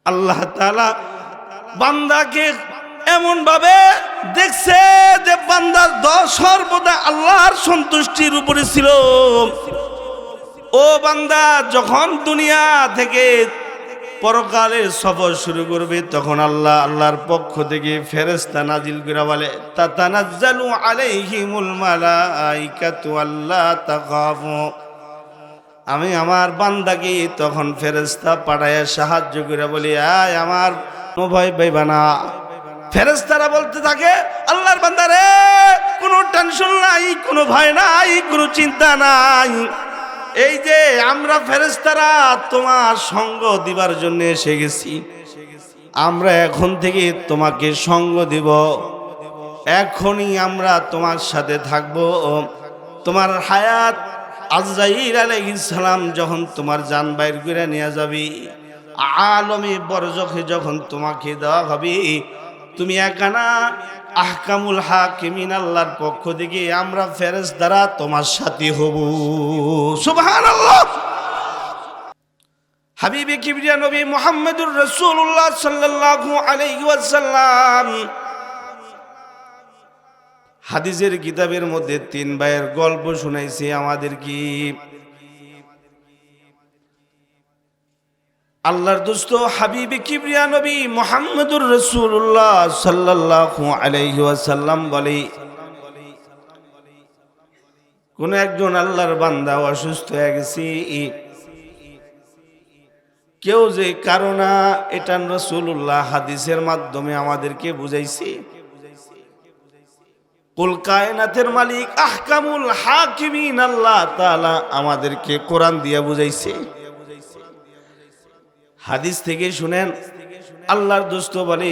আল্লাহ তাআলা বান্দাকে এমন ভাবে দেখছে যে বান্দা সর্বদা আল্লাহর সন্তুষ্টির উপরে ছিল। ও বান্দা যখন দুনিয়া থেকে পরকালের সফর শুরু করবে তখন আল্লাহর পক্ষ থেকে ফেরেশতা নাজিল করে বলে তাতানাজ্জালু আলাইহিমুল মালাইকাতু আল্লা তাখাফু। আমি আমার বান্দাকে তখন ফেরেশতা পাঠায় সাহায্য করে বলি আয় আমার ভয় পাইবা না। ফেরেশতারা বলতে থাকে আল্লাহর বান্দা রে কোনো টেনশন নাই, কোনো ভয় নাই, কোনো চিন্তা নাই। এই যে আমরা ফেরেশতারা তোমার সঙ্গ দিবার জন্য এসে গেছি, আমরা এখন থেকে তোমাকে সঙ্গ দিব, এখনই আমরা তোমার সাথে থাকব। তোমার হায়াত আজরাইল আলাইহিস সালাম যখন তোমার জান বাইর করে নিয়ে যাবি, আলমে বরজখে যখন তোমাকে দেওয়া হবে, তুমি একানা আহকামুল হাকিমিন আল্লাহর পক্ষ থেকে আমরা ফেরেশতারা তোমার সাথী হব। সুবহানাল্লাহ। হাবিবে কিবরিয়া নবী মুহাম্মদুর রাসূলুল্লাহ সাল্লাল্লাহু আলাইহি ওয়াসাল্লাম হাদিসের কিতাবের মধ্যে 3 ভাইয়ের গল্প শুনাইছে আমাদের কি। আল্লাহর দোস্ত হাবিবে কিবরিয়া নবী মুহাম্মদুর রাসূলুল্লাহ সাল্লাল্লাহু আলাইহি ওয়াসাল্লাম বলে কোন একজন আল্লাহর বান্দা অসুস্থ হয়ে গেছে, কেউ যে কারণা এটা রাসূলুল্লাহ হাদিসের মাধ্যমে আমাদেরকে বুঝাইছে। কুল কায়নাতের মালিক আহকামুল হাকিমিন আল্লাহ তাআলা আমাদেরকে কোরআন দিয়ে বুঝাইছে। হাদিস থেকে শুনেন আল্লাহর দোস্ত বলে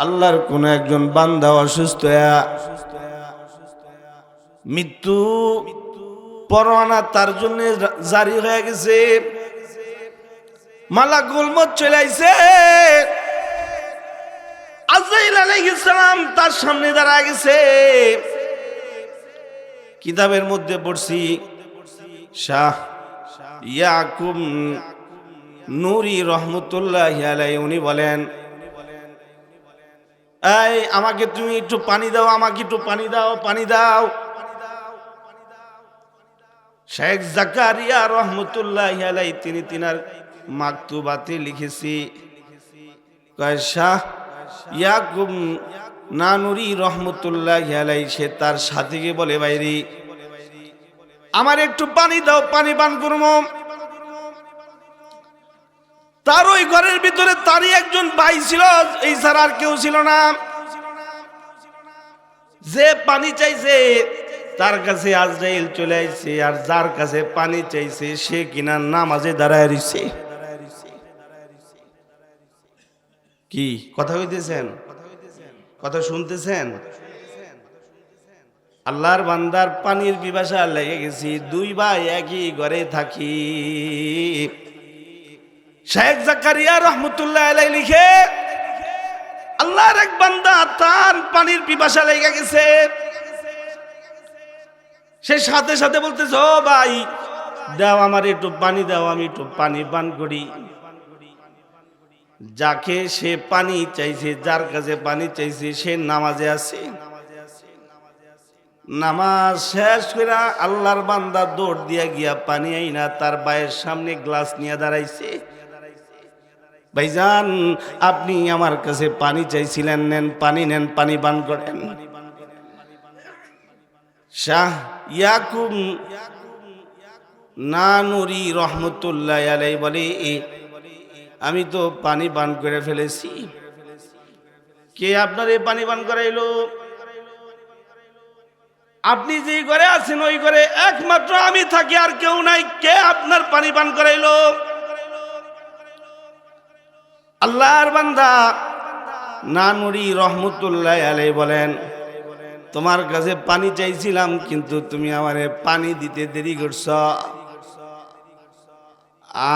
আল্লাহর কোন একজন বান্দা অসুস্থ মৃত্যু পরোয়ানা তার জন্য জারি হয়ে গেছে, মালাকুল মউত চলে আইছে, আজরাইল আলাইহিস সালাম তার সামনে দাঁড়ায় গেছে। কিতাবের মধ্যে পড়ছি শাহ ইয়াকুব নুরি রহমতুল্লাহি আলাইহি উনি বলেন এই আমাকে তুমি একটু পানি দাও, আমাকে একটু পানি দাও, পানি দাও। শেখ জাকারিয়া রহমতুল্লাহি আলাইহি তিনি তিনার মাকতুবাতে লিখেছি কয় শাহ ইয়াকুব নানুরি রহমতুল্লাহি আলাইহি সে তার সাথীকে বলে বাইরে আমার একটু পানি দাও, পানি পান করব। তার ওই ঘরের ভিতরে তারই একজন ভাই ছিল, এই ছাড়া আর কেউ ছিল না। যে পানি চাইছে তার কাছে আজরাইল চলে আইছে, আর যার কাছে পানি চাইছে সে কিনা নামাজে দাঁড়ায় রইছে। কি কথা কইতেছেন? কথা শুনতেছেন? আল্লাহর বান্দার পানির পিপাসা লেগে গেছি, 2 ভাই একই ঘরে থাকি। শেখ জাকারিয়া রহমতুল্লাহ আলাইহি লিখে আল্লাহর এক বান্দা তার পানির পিপাসা লেগে গেছে, সে সাথে সাথে বলতেছে ও ভাই দাও আমার একটু পানি দাও, আমি একটু পানি পান করি। যাকে সে পানি চাইছে, যার কাছে পানি চাইছে সে নামাজে আছে। নামাজ শেষ করে আল্লাহর বান্দা দৌড় দিয়া গিয়া পানি আইনা তার ভাইয়ের সামনে গ্লাস নিয়ে দাঁড়াইছে। ভাইজান আপনি আমার কাছে পানি চাইছিলেন, নেন পানি, নেন পানি পান করেন। শাহ ইয়াকুব নানুরি রহমতুল্লাহ আলাইহি বলে আমি তো পানি পান করে ফেলেছি। কে আপনার এই পানি পান করাইলো? আপনি যে ঘরে আছেন ওই ঘরে একমাত্র আমি থাকি, আর কেউ নাই। কে আপনার পানি পান করাইলো? আল্লাহর বান্দা নানুরি রহমতুল্লাহ আলাইহি বলেন তোমার কাছে পানি চাইছিলাম কিন্তু তুমি আমারে পানি দিতে দেরি করছ।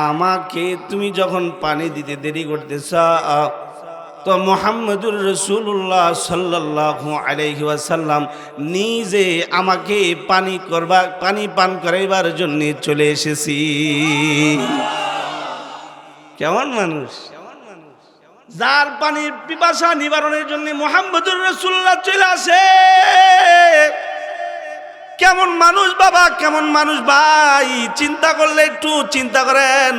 আমাকে তুমি যখন পানি দিতে দেরি করতেছ তো মুহাম্মদুর রাসূলুল্লাহ সাল্লাল্লাহু আলাইহি ওয়াসাল্লাম নিজে আমাকে পানি পান করাইবার জন্য চলে এসেছি। কেমন মানুষ, যার পানির পিপাসা নিবারণের জন্য মুহাম্মদুর রাসূলুল্লাহ চলে আসে। কেমন মানুষ বাবা, কেমন মানুষ ভাই, চিন্তা করলে একটু চিন্তা করেন।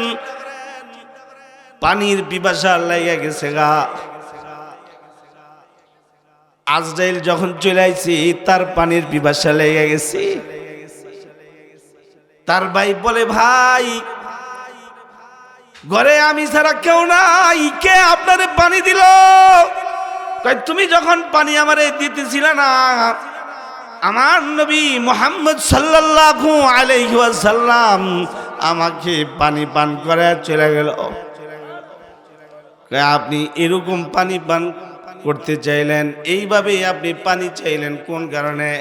পানির পিপাসা লেগে গেছে গা। আজরাইল যখন চলে আইছি তার পানির পিপাসা লেগে গেছে। তার ভাই বলে, ভাই ঘরে আমি ছাড়া কেউ নাই, কে আপনারে পানি দিল? কয়, তুমি যখন পানি আমারে দিতেছিলে না, আমার নবী মুহাম্মদ সাল্লাল্লাহু আলাইহি ওয়াসাল্লাম আমাকে পানি পান করে চলে গেল। আপনি এরকম পানি পান করতে চাইলেন, এইভাবে আপনি পানি চাইলেন কোন কারণে?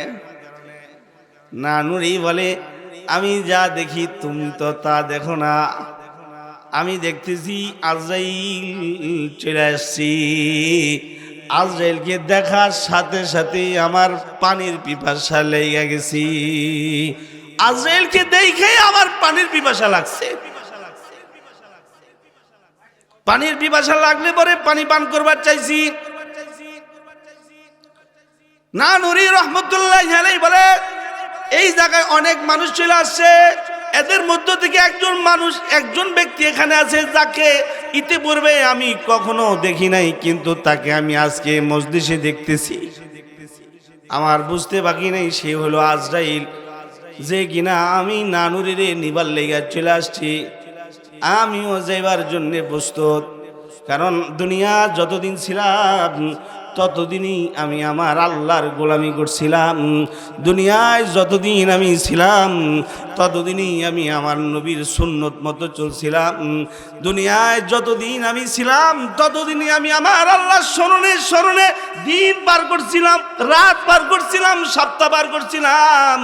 না নুরি বলে, আমি যা দেখি তুমি তো তা দেখো না। আমি দেখতেছি আজরাইল চলে আসছি, আজরাইলকে দেখার সাথে সাথে আমার পানির পিপাসা লেগে গেছি। আজরাইলকে দেখে আমার পানির পিপাসা লাগছে। পানির পিপাসা লাগলে পরে পানি পান করবার চাইছি। না নুরি রহমতুল্লাহ আলাইহি বলে, এই জায়গায় অনেক মানুষ চলে আসছে, এদের মধ্য থেকে একজন ব্যক্তি এখানে আছে যাকে ইতিপূর্বে আমি কখনো দেখি নাই, কিন্তু তাকে আমি আজকে মজলিসে দেখতেছি। আমার বুঝতে বাকি নেই সে হলো আজরাইল, যে কিনা আমি নানুরিরে নিবার লেগে চলে আসছি। আমিও যাইবার জন্য প্রস্তুত, কারণ দুনিয়া যতদিন ছিলাম ততদিনই আমি আমার আল্লাহর গোলামি করছিলাম। দুনিয়ায় যতদিন আমি ছিলাম ততদিনই আমি আমার নবীর সুন্নত মতো চলছিলাম। দুনিয়ায় যতদিন আমি ছিলাম ততদিনই আমি আমার আল্লাহর স্মরণে দিন পার করছিলাম, রাত পার করছিলাম, সপ্তাহ পার করছিলাম।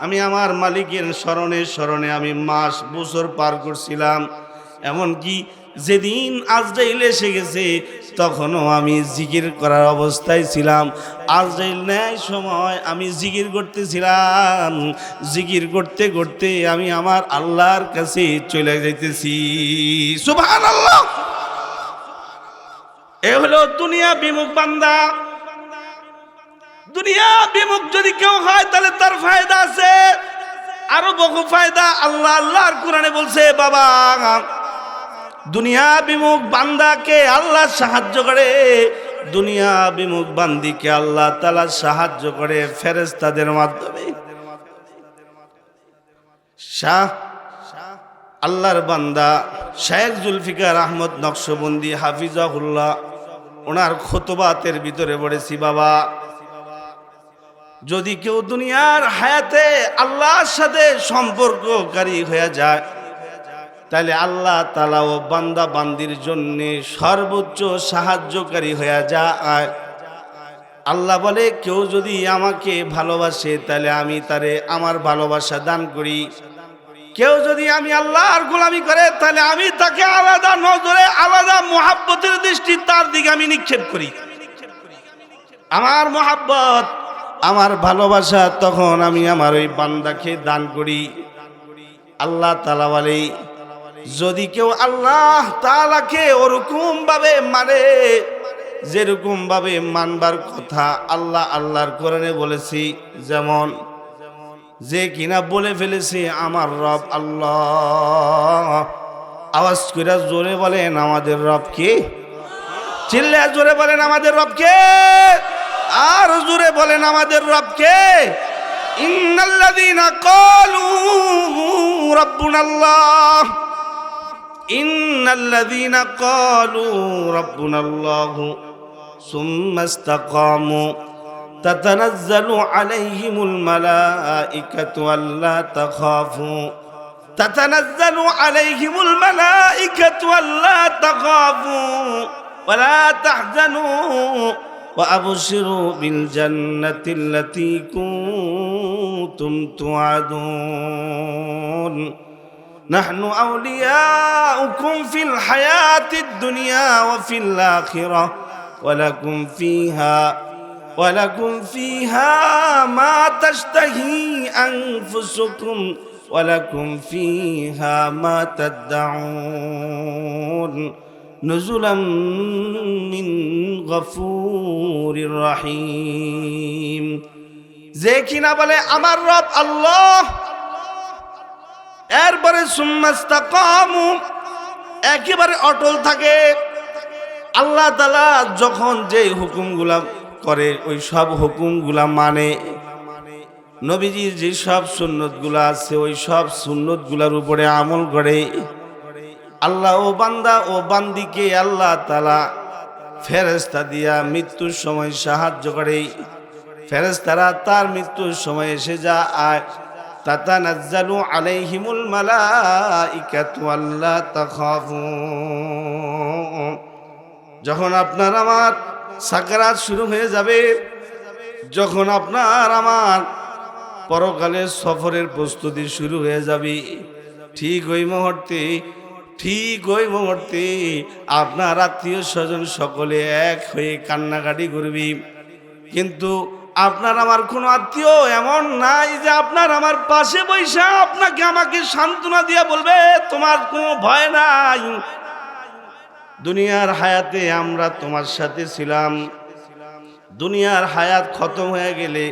আমি আমার মালিকের স্মরণে আমি মাস বছর পার করছিলাম। এমনকি যেদিন আজরাইল এসে গেছে তখনও আমি জিকির করার অবস্থায় ছিলাম। আজরাইল নেয় সময় আমি জিকির করতেছিলাম। জিকির করতে করতে আমি আমার আল্লাহর কাছে চলে যাইতেছি। সুবহানাল্লাহ। এ হলো দুনিয়া বিমুখ বান্দা। দুনিয়া বিমুখ যদি কেউ হয় তাহলে তার ফায়দা আছে, আরো বহু ফায়দা। আল্লাহর কোরআনে বলছে, বাবা দুনিয়া বিমুখ বান্দাকে আল্লাহ সাহায্য করে, দুনিয়া বিমুখ বান্দিকে আল্লাহ তাআলা সাহায্য করে ফেরেশতাদের মাধ্যমে। শাহ আল্লাহর বান্দা শেখ জুলফিকার আহমদ নকশবন্দি হাফিজাহুল্লাহ, ওনার খুতবাতের ভিতরে পড়েছি, বাবা যদি কেউ দুনিয়ার হায়াতে আল্লাহর সাথে সম্পর্ককারী হয়ে যায় তাহলে আল্লাহ তাআলা ও বান্দা বান্দির জন্য সর্বোচ্চ সাহায্যকারী হয়ে যায়। আল্লাহ বলে, কেউ যদি আমাকে ভালোবাসে তাহলে আমি তারে আমার ভালোবাসা দান করি। কেউ যদি আমি আল্লাহর গোলামি করে তাহলে আমি তাকে আলাদা নজরে, আলাদা মুহাব্বতের দৃষ্টি তার দিকে আমি নিক্ষেপ করি। আমার মুহাব্বত, আমার ভালোবাসা তখন আমি আমার ওই বান্দাকে দান করি। আল্লাহ তাআলা বলে, যদি কেউ আল্লাহ তাআলাকে ওরকম ভাবে মানে যেরকম ভাবে মানবার কথা আল্লাহর কোরআনে বলেছি, যেমন যে কিনা বলে ফেলেছে আমার রব আল্লাহ। আওয়াজ করে জোরে বলেন আমাদের রব কে? চিল্লে জোরে বলেন আমাদের রব কে? আর জোরে বলেন আমাদের রব কে? ইন্নাল্লাযীনা ক্বালু রাব্বুনাল্লাহ, ইন্নাল্লাযীনা ক্বালু রাব্বুনাল্লাহ সুম্মা ইসতাকামু তাতানাজ্জালু আলাইহিমুল মালাঈকাতু আল্লা তাখাফু, তাতানাজ্জালু আলাইহিমুল মালাঈকাতু আল্লা তাখাফু ওয়া লা তাহজানু ওয়া আবশিরু বিল জান্নাতিল্লাতী কুনতুম তুআদুন। নাহনু আউলিয়াউকুম ফিল হায়াতিদ দুনিয়া ওয়া ফিল আখিরাহ ওয়া লাকুম ফিহা মা তাশতাহি আনফুসুকুম ওয়ালাকুম ফিহা মা তাদউন নুজুলাম মিন গফুরির রহিম। যে কিনা বলে আমার রব আল্লাহ, এরপরে সুম্মাস্তাকামু, একেবারে অটল থাকে, আল্লাহ তাআলা যখন যে হুকুমগুলা করে ওই সব হুকুমগুলা মানে, নবীজির যে সব সুন্নতগুলা আছে ওই সব সুন্নতগুলার উপরে আমল করে, আল্লাহ ও বান্দা ও বান্দিকে আল্লাহ তাআলা ফেরেশতা দিয়া মৃত্যুর সময় সাহায্য করে। ফেরেশতারা তার মৃত্যুর সময় এসে যায়, তাতানাজ্জালু আলাইহিমুল মালাইকাতু আল্লা তাখাফু। যখন আপনার আমার সাকরাত শুরু হয়ে যাবে, যখন আপনার আমার পরকালের সফরের প্রস্তুতি শুরু হয়ে যাবে, ঠিক ওই মুহূর্তে আপনার আত্মীয় স্বজন সকলে এক হয়ে কান্নাকাটি করবি। কিন্তু আপনার আমার কোনো আত্মীয় এমন নাই যে আপনার আমার পাশে বৈশা আপনাকে আমাকে সান্ত্বনা দিয়া বলবে তোমার কোনো ভয় নাই। দুনিয়ার হায়াতে আমরা তোমার সাথে ছিলাম, দুনিয়ার হায়াত খতম হয়ে গেলে,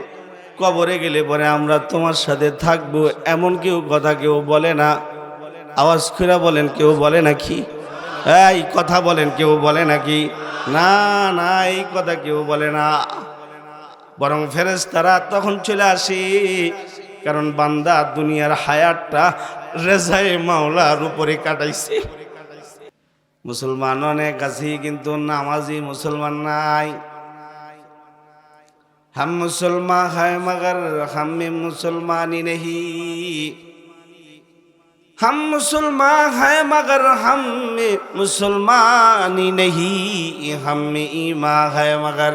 কবরে গেলে পরে আমরা তোমার সাথে থাকবো, এমন কেউ কথা কেউ বলে না। আওয়াজ করে বলেন, কেউ বলে নাকি? এই কথা বলেন, কেউ বলে নাকি? না না, এই কথা কেউ বলে না। বরং ফেরেশতারা তখন চলে আসে, কারণ বান্দা দুনিয়ার হায়াতটা রেজায়ে মাওলার উপরে কাটাইছে। মুসলমান অনেক আছে কিন্তু নামাজি মুসলমান নাই। हम मुसलमान हैं मगर हम में मुसलमानी नहीं, हम मुसलमान हैं मगर हम में मुसलमानी नहीं, हम में ईमान है मगर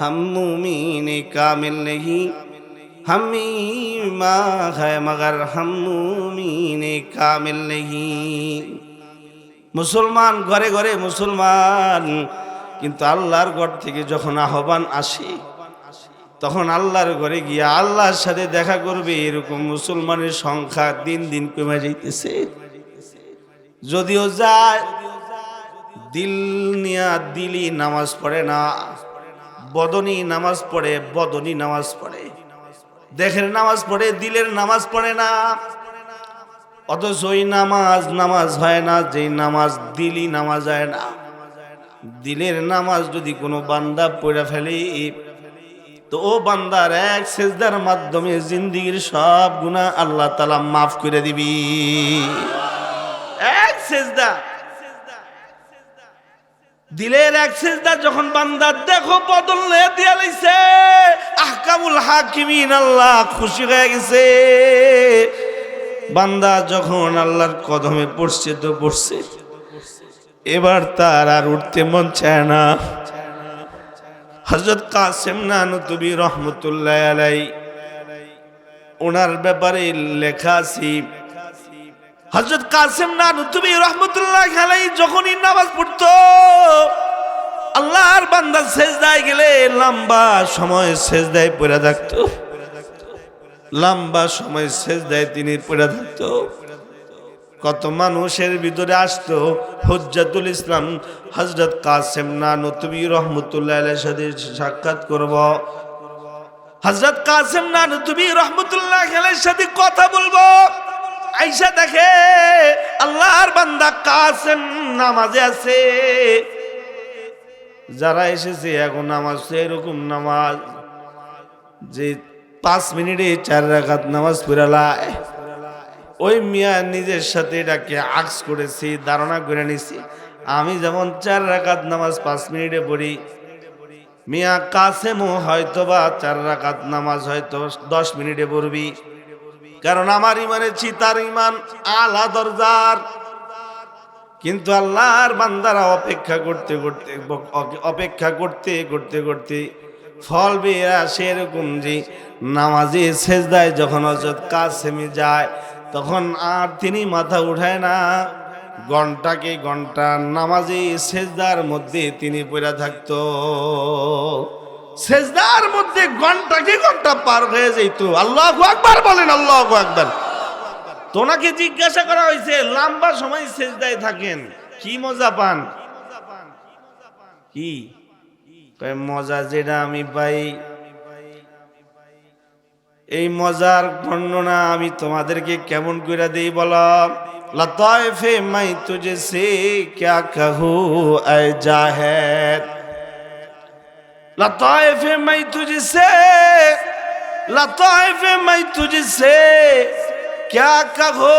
हम मुमीन कामिल नहीं, हम में ईमान है मगर हम मुमीन कामिल नहीं। मुसलमान घरे घरे मुसलमान, কিন্তু আল্লাহর ঘর থেকে যখন আহ্বান আসে তখন আল্লাহর ঘরে গিয়ে আল্লাহর সাথে দেখা করবে, এরকম মুসলমানের সংখ্যা দিন দিন কমে যাইতেছে। যদিও যায় দিল নিয়া দিলি নামাজ পড়ে না, বদনি নামাজ পড়ে, বদনি নামাজ পড়ে, দেহের নামাজ পড়ে, দিলের নামাজ পড়ে না। অথচ ওই নামাজ হয় না, যেই নামাজ দিলি নামাজ হয় না। দিলের নামাজ যদি কোনো বান্দা পড়ে ফেলে তো ও বান্দার এক সেজদার মাধ্যমে জিন্দেগীর সব গুনাহ আল্লাহ তাআলা মাফ করে দিবি। এক সেজদা, দিলের এক সেজদা যখন বান্দা দেখো বদলে দিয়া লাইছে, আহকামুল হাকিমিন আল্লাহ খুশি হয়ে গেছে। বান্দা যখন আল্লাহর কদমে পড়ছে তো পড়ছে, এবার তার আর উঠতে মন চায় না। হযরত কাসেম নানুতুবি রহমতুল্লাহ আলাইহি ওনার ব্যাপারে লেখা আছে, হযরত কাসেম নানুতুবি রহমতুল্লাহ আলাইহি যখনই নামাজ পড়তো, আল্লাহর বান্দা সেজদায় গেলে লম্বা সময় সেজদায় পড়ে থাকতো, লম্বা সময় সেজদায় তিনি পড়ে থাকতো। কত মানুষের ভিতরে আসতো হুজ্জাতুল ইসলাম হযরত কাসেম নানুতুবি রহমতুল্লাহ আলাইহির সাথে সাক্ষাৎ করব, হযরত কাসেম নানুতুবি রহমতুল্লাহ আলাইহির সাথে কথা বলবো। আয়েশা দেখে আল্লাহর বান্দা কাসেম নামাজে আছে। যারা এসেছে এখন নামাজ এরকম নামাজ যে 5 মিনিটে 4 রাকাত নামাজ পড়ালায়, ওই মিয়া নিজের সাথে এটাকে আক্স করেছি, ধারণা করে নিছি আমি যেমন 4 রাকাত নামাজ 5 মিনিটে পড়ি, মিয়া কাসেমও হয়তোবা 4 রাকাত নামাজ হয়তো 10 মিনিটে পড়বি। কারণ আমার ইমানের চেয়ে তার ইমান আলা দরজার। কিন্তু আল্লাহর বান্দারা অপেক্ষা করতে করতে ফল বেয়ে আসে এরকম যে নামাজে সেজদায় যখন হযরত কাসেমে যায় তখন আর তিনি মাথা উঠায় না, ঘন্টাকে ঘন্টা নামাজে সেজদার মধ্যে তিনি পড়ে থাকতো, সেজদার মধ্যে ঘন্টাকে ঘন্টা পার হয়ে যেত। আল্লাহু আকবার বলেন, আল্লাহু আকবার। তোনাকে জিজ্ঞাসা করা হয়েছে লম্বা সময় সেজদায় থাকেন কি মজা পান? কি মজা যেটা আমি পাই এই মজার বর্ণনা আমি তোমাদেরকে কেমন করে দেই বলো? লতাইফে মাই তুঝে সে ক্যা कहूं ऐ जाहिद, लताइफे मैं तुझसे, लताइफे मैं तुझसे क्या कहूं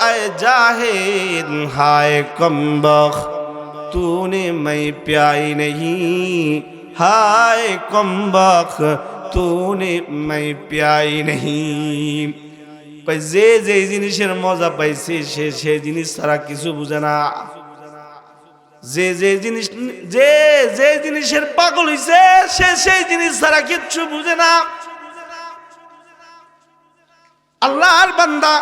ऐ जाहिद, हाय कमबख्त तूने मैं प्याई नहीं, हाय कमबख्त तूने मैं प्याई नहीं। যে যে জিনিসের মজা পাইছে সে সেই জিনিস ছাড়া কিছু বুঝে না। যে যে জিনিস যে যে জিনিসের পাগল হইছে সে সেই জিনিস ছাড়া কিচ্ছু বুঝে না। আল্লাহর বান্দা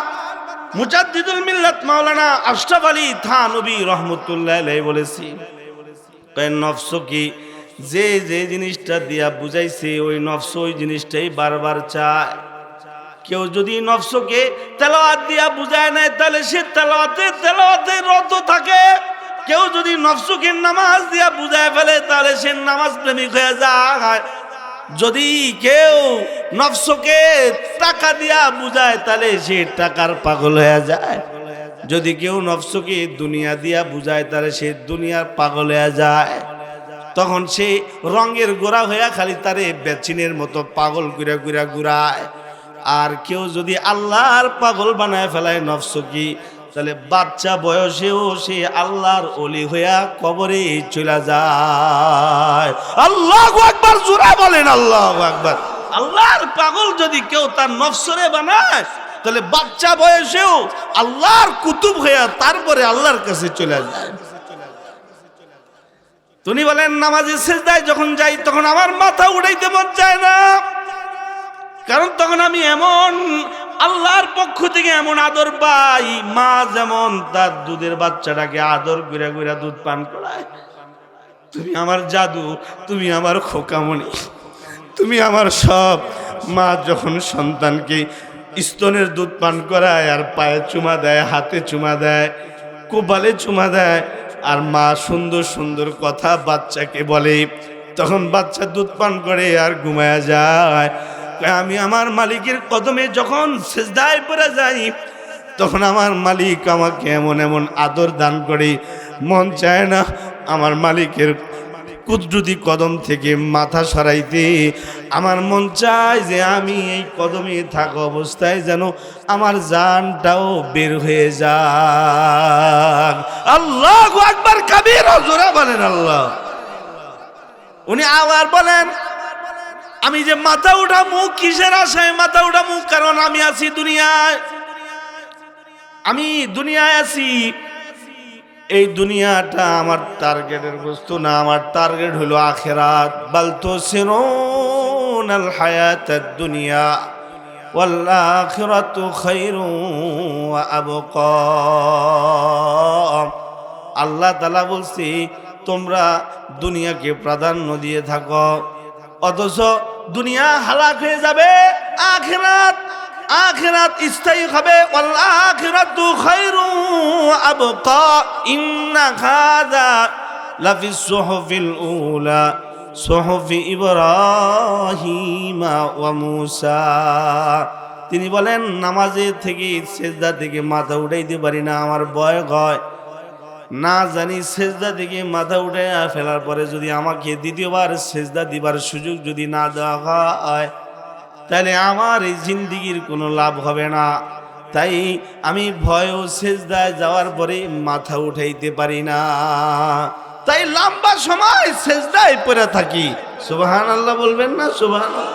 মুজাদ্দিদুল মিল্লাত মাওলানা আশরাফ আলী থানভী রহমাতুল্লাহ আলাইহি বলেছি, নফস কি যে যে জিনিসটা দিয়া বুঝাইছে ওই নফস ওই জিনিসটাই বারবার চায়। কেউ যদি নফসকে তেলাওয়াত দিয়া বুঝায় না তাহলে সে তেলাওয়াতে রত থাকে। কেউ যদি নফসকে নামাজ দিয়া বুঝায় ফেলে তাহলে সে নামাজ প্রেমিক হয়ে যায়। যদি কেউ নফসকে টাকা দিয়া বুঝায় তাহলে সে টাকার পাগল হয়ে যায়। যদি কেউ নফসকে দুনিয়া দিয়া বুঝায় তাহলে সে দুনিয়ার পাগল হয়ে যায়। তখন সে রঙের গোড়া হইয়া খালি তারে বেচিনের মতো পাগল ঘুরা ঘুরা ঘুরায়। আর কেউ যদি আল্লাহর পাগল বানায় ফেলায় নফস কি, তাহলে বাচ্চা বয়সেও সে আল্লাহর ওলি হইয়া কবরে চলে যায়। আল্লাহু আকবার, জোরে বলেন আল্লাহু আকবার। আল্লাহর পাগল যদি কেউ তার নফসরে বানায় তাহলে বাচ্চা বয়সেও আল্লাহর কুতুব হইয়া তারপরে আল্লাহর কাছে চলে যায়। তিনি বলেন নামাজে সিজদায় যখন যাই তখন আমার মাথা উঠাইতে মন চায় না, কারণ তখন আমি এমন আল্লাহর পক্ষ থেকে এমন আদর পাই। মা যেমন তার দুধের বাচ্চাটাকে আদর করে করে দুধ পান করায়, তুমি আমার জাদু, তুমি আমার খোকামণি, তুমি আমার সব। মা যখন সন্তানকে স্তনের দুধ পান করায় আর পায়ে চুমা দেয়, হাতে চুমা দেয়, কপালে চুমা দেয়, আর মা সুন্দর সুন্দর কথা বাচ্চাকে বলে, তখন বাচ্চা দুধ পান করে আর ঘুমায়া যায়। আমি আমার মালিকের কদমে যখন সিজদায় পড়ে যাই তখন আমার মালিক আমাকে এমন এমন আদর দান করে, মন চায় না আমার মালিকের কুদরতি কদম থেকে মাথা সরাইতে। আমার মন চায় যে আমি এই কদমে থাকা অবস্থায় যেন আমার জানটাও বের হয়ে যাক। আল্লাহু আকবার কাবীরা, জোরে বলেন আল্লাহ। উনি আবার বলেন আমি যে মাথা উঠামু কিসের আশায় মাথা উঠামু? কারণ আমি আছি দুনিয়ায়, আমি দুনিয়ায় আছি। এই দুনিয়াটা আমার টার্গেটের বস্তু না, আমার টার্গেট হলো আখিরাত। বাল তুসিরুনাল হায়াতাদ দুনিয়া ওয়াল আখিরাতু খায়রুন ওয়া আবকা। আল্লাহ তাআলা বলছি তোমরা দুনিয়াকে প্রাধান্য দিয়ে থাকো, অথচ দুনিয়া হালাক হয়ে যাবে, আখিরাত স্থায়ী হবে। ওয়াল আখিরাতু খায়রুন ওয়া আবকা ইন্না হাযা লাফিস সুহুফিল উলা সুহুফি ইব্রাহিম ওয়া মূসা। তিনি বলেন নামাজে থেকে সিজদা থেকে মাথা উঠাইতে পারি না, আমার ভয় হয় না জানি সেজদা থেকে মাথা উঠে ফেলার পরে যদি আমাকে দ্বিতীয়বার সেজদা দিবার সুযোগ যদি না দেওয়া হয় তাহলে আমার এই জিন্দিগির কোনো লাভ হবে না। তাই আমি ভয় ও সেজদায় যাওয়ার পরে মাথা উঠাইতে পারি না, তাই লম্বা সময় সেজদায় পড়ে থাকি। সুবহানাল্লাহ বলবেন না? সুবহানাল্লাহ।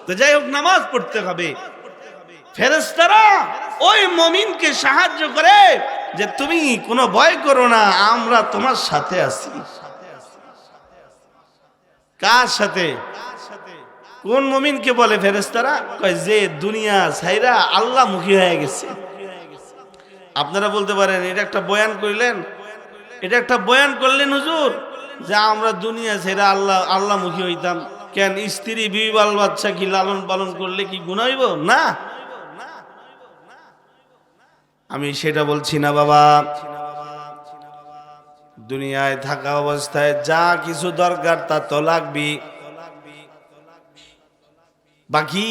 তো যাই হোক, নামাজ পড়তে হবে। ফেরেশতারা ওই মুমিনকে সাহায্য করে যে তুমি কোনো ভয় করো না, আমরা তোমার সাথে আছি। কার সাথে? কোন মুমিনকে বলে ফেরেশতারা? কয় যে দুনিয়া ছাইরা আল্লাহ মুখী হয়ে গেছে। আপনারা বলতে পারেন এটা একটা বয়ান করলেন, এটা একটা বয়ান করলেন হুজুর যে আমরা দুনিয়া ছাইরা আল্লাহ মুখী হইতাম কেন? স্ত্রী বিবি বাল বাচ্চা কি লালন পালন করলে কি গুনাহ হইব? না, আমি সেটা বলছি না বাবা। দুনিয়ায় থাকা অবস্থায় যা কিছু দরকার তা তো লাগবে, বাকি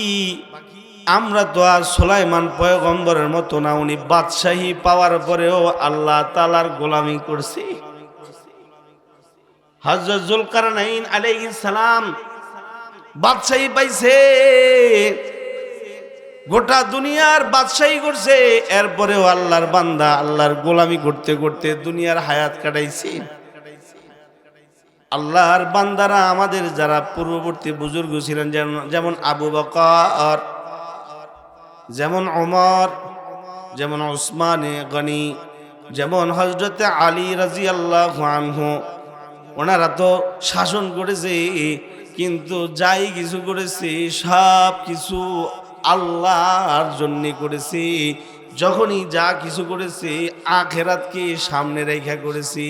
আমরা তো আর সুলাইমান পয়গম্বরের মতো না, উনি বাদশাহী পাওয়ার পরেও আল্লাহ তাআলার গোলামি করছি। হযরত যুলকারনাইন আলাইহিস সালাম বাদশাহী পাইছে, গোটা দুনিয়ার বাদশাহী করছে, এরপরেও আল্লাহর বান্দা আল্লাহর গোলামি করতে করতে দুনিয়ার হায়াত কাটাইছি। আল্লাহর বান্দারা আমাদের যারা পূর্ববর্তী বুজুর্গ ছিলেন, যেমন আবু বকর, যেমন ওমর, যেমন উসমানে গনি, যেমন হযরতে আলী রাদিয়াল্লাহু আনহু, ওনারা তো শাসন করেছে, কিন্তু যাই কিছু করেছে সব কিছু আল্লাহর জন্য করেছি। যখনই যা কিছু করেছি আখিরাতকে সামনে রেখে করেছি।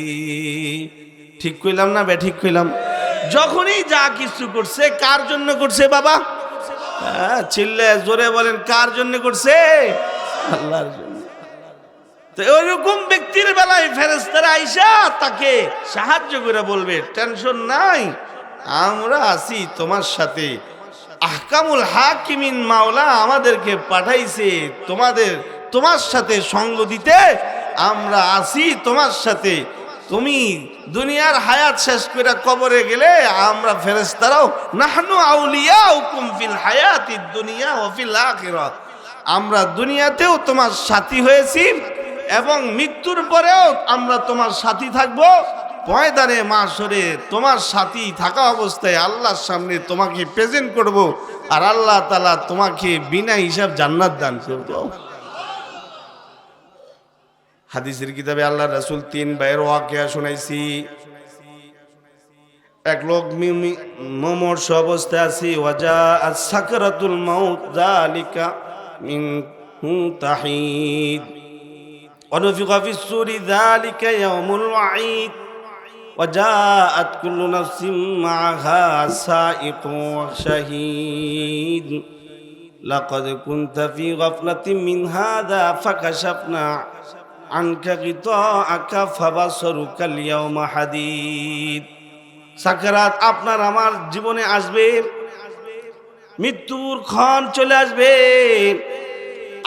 ঠিক কইলাম না ঠিক কইলাম? যখনই যা কিছু করছে কার জন্য করছে বাবা? চিল্লে জোরে বলেন, কার জন্য করছে? আল্লাহর জন্য। তো ওইরকম ব্যক্তির বেলায় ফেরেশতারা আইসা তাকে সাহায্য করে বলবে, টেনশন নাই, আমরা আছি তোমার সাথে। আহকামুল হাকিমিন মাওলা আমাদেরকে পাঠাইছে তোমার সাথে সঙ্গ দিতে, আমরা আছি তোমার সাথে। তুমি দুনিয়ার হায়াত শেষ করে কবরে গেলে আমরা ফেরেশতারাও নাহনু আউলিয়াউকুম ফিল হায়াতিদ দুনিয়া ওয়া ফিল আখিরাহ, আমরা দুনিয়াতেও তোমার সাথী হয়েছি এবং মৃত্যুর পরেও আমরা তোমার সাথী থাকবো। ময়দানে মাশরে তোমার সাথী থাকা অবস্থায় আল্লাহর সামনে তোমাকে প্রেজেন্ট করব, আর আল্লাহ তাআলা তোমাকে বিনা হিসাব জান্নাত দান করব। হাদিসের কিতাবে আল্লাহ রাসূল 3 ভাইয়ের ওয়াকিয়া শুনাইছি। এক লোক মুমূর্ষ অবস্থায় আছে, ওয়াজা সাকরাতুল মাউত যালিকা মিন তাহিদ ওয়ানুফিকা ফিস সূরি যালিকা ইয়াউমুল ওয়াঈদ ওয়াজাআত কুল্লু নাফসিন মা'আহা সাইকুন ওয়া শাহীদ লাকাদ কুনতা ফি গাফলাতিন মিন হাযা ফাকাশাফনা আনকা গিতাআকা ফাবাসরুকা আল-ইয়াওমা হাদীদ। সাকরাত আপনার আমার জীবনে আসবে, মৃত্যুর ক্ষণ চলে আসবে,